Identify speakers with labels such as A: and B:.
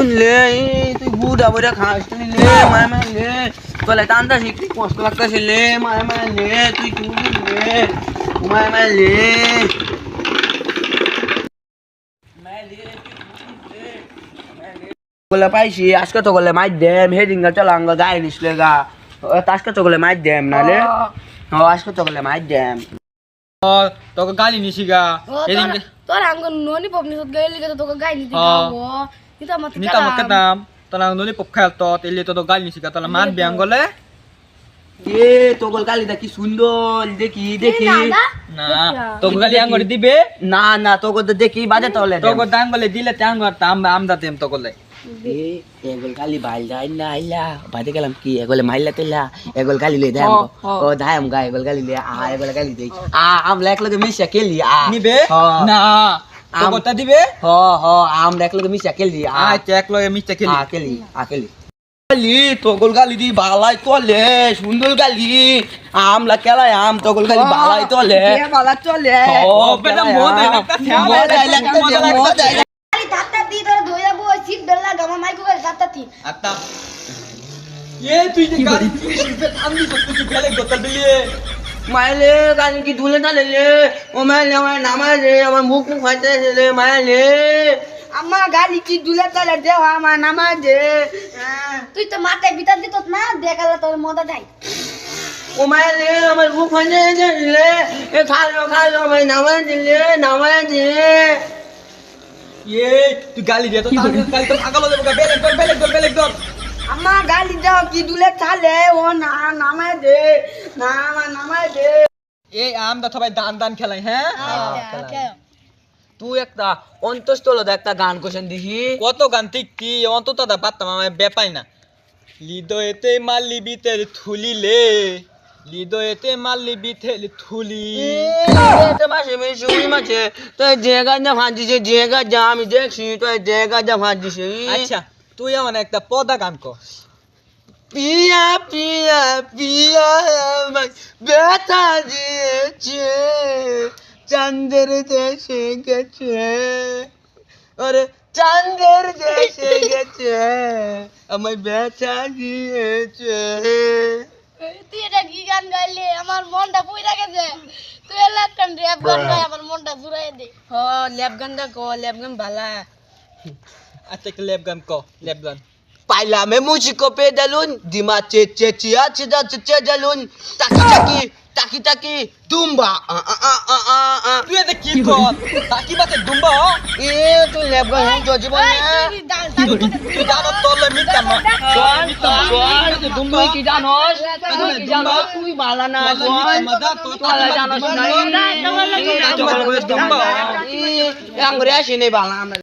A: নুন লে তুই বুড়া বুড়া খাস তুই লে মায় মায় লে তোলে টানটা শিখতে কষ্ট লাগতেছে লে মায় মায় লে তুই কি লে মায় মায় লে বলে পাইছি আজকে তো বলে মাইর দেম হেডিংটা চলাঙ্গা গায়ে নিসলে গা আজকে তো বলে মাইর দেম নালে আজকে তো বলে মাইর দেম
B: তোকে গালি নিছি গা
C: তোর আঙ্গ ননি পপনি সত গাইলি গা তোকে গাই নিতি গাবো নিতা মত
B: নিতা মক্কা দাম তোলা ননি পপ খাল তো তেলি তো গালি নিছি গা তোলা মান বিয়াঙ্গলে
A: এ তোগল গালিটা কি সুন্দর দেখি দেখি
B: না তোকে গালি আঙ্গরে দিবে
A: না না তোকে তো দেখি বাজে তাহলে
B: তোকে দাঙ্গলে দিলে তাঙ্গর আমদা দেম তোকলে
A: এগোল গালি বাইল যাই না আইলা বাদে গেলাম কি এগোলে মাইলা তেলা এগোল গালি লই দাম ও দাম গা এগোল গালি লে এগোল গালি দেই আমরা এক লগে মিশা খেলি
B: নিবে না তোকটা দিবে
A: আমরা এক লগে মিশা খেলি
B: আচ্ছা এক লগে মিশা খেলি
A: খেলি খেলি গালি তোগল গালি দি বালাই তোলে সুন্দর গালি আমলা খেলাই তোগল গালি বালাই তোলে বালা চলে
B: ও বেটা মজা লাগতা
A: মজা
C: আরে দাঁতটা দি তোর ধইয়া বই সিট বেলা গামা মাইকো করে দাঁতটা দি
B: আত্তা তুই যে গালি শিখবে আমি তো কিছু গেলে গতা দিলে
A: মাইলে গালি কি ধুলে না লে ও মাইলে আমার নামাজ রে আমার মুখ ফাটে রে মাইলে আমার গালি কি ধুলে তালে দেও আমার নামাজ রে
C: তুই তো মাথায় বিতার দিত না দেখালা তোর মদা দেয়
A: ও মাইলে আমার মুখ ফাটে রে এ খালো আমার নামাজ রে নামাজ রে
B: তুই গালি দে তো গালি তো পাগল হয়ে যাবে বেলেগ কর
A: আমার গালি দাও কি ধুলে তালে ও না নামাজ দে না আমার নামাজ দে
B: এই আমদা সবাই দান খেলাই হ্যাঁ
A: তুই একটা অন্তস্থল একটা গান কোশ্চেন দিহি
B: কত গান ঠিক কি অন্তত দা পাত্তাম আমি বেপাই না লিদয়েতে মাল্লি বিতের থুলিলে লিদয়েতে মাল্লি বিতের থুলি
A: এটা মাসে শুনি মাছে তুই জায়গা যা ভাঁজিছে জায়গা যা আমি দেখছি তুই জায়গা যা ভাঁজিছে
B: আচ্ছা তুই আমার একটা পদা গান কর
A: পিয়া পিয়া পিয়া আমায় ব্যথা দিয়েছে চাঁদের দেশে গেছে আরে চাঁদের দেশে গেছে আমায় ব্যথা দিয়েছে
C: তুই এটা কি গান গাইলি আমার মনটা পুইরা গেছে তুই ল্যাপ গান র‍্যাপ গান গাই আমার মনটা জুড়াই দে
A: ল্যাব গানটা কো ল্যাব গান ভালা
B: আচ্ছা একটা ল্যাপ গান ক ল্যাপ গান
A: Bailame musico pedalun, di chia chia jalun, taki taki, dumba.
B: তুই এটা কি কর তাকি বাতে দুম্বা
A: Tu leba hang joji boleh.
B: তুই জানো তোলে মিটা মা
A: Dumba ki janos, tu bala na
B: Tuan,
A: tu bala janos na. Yang beres ini bala.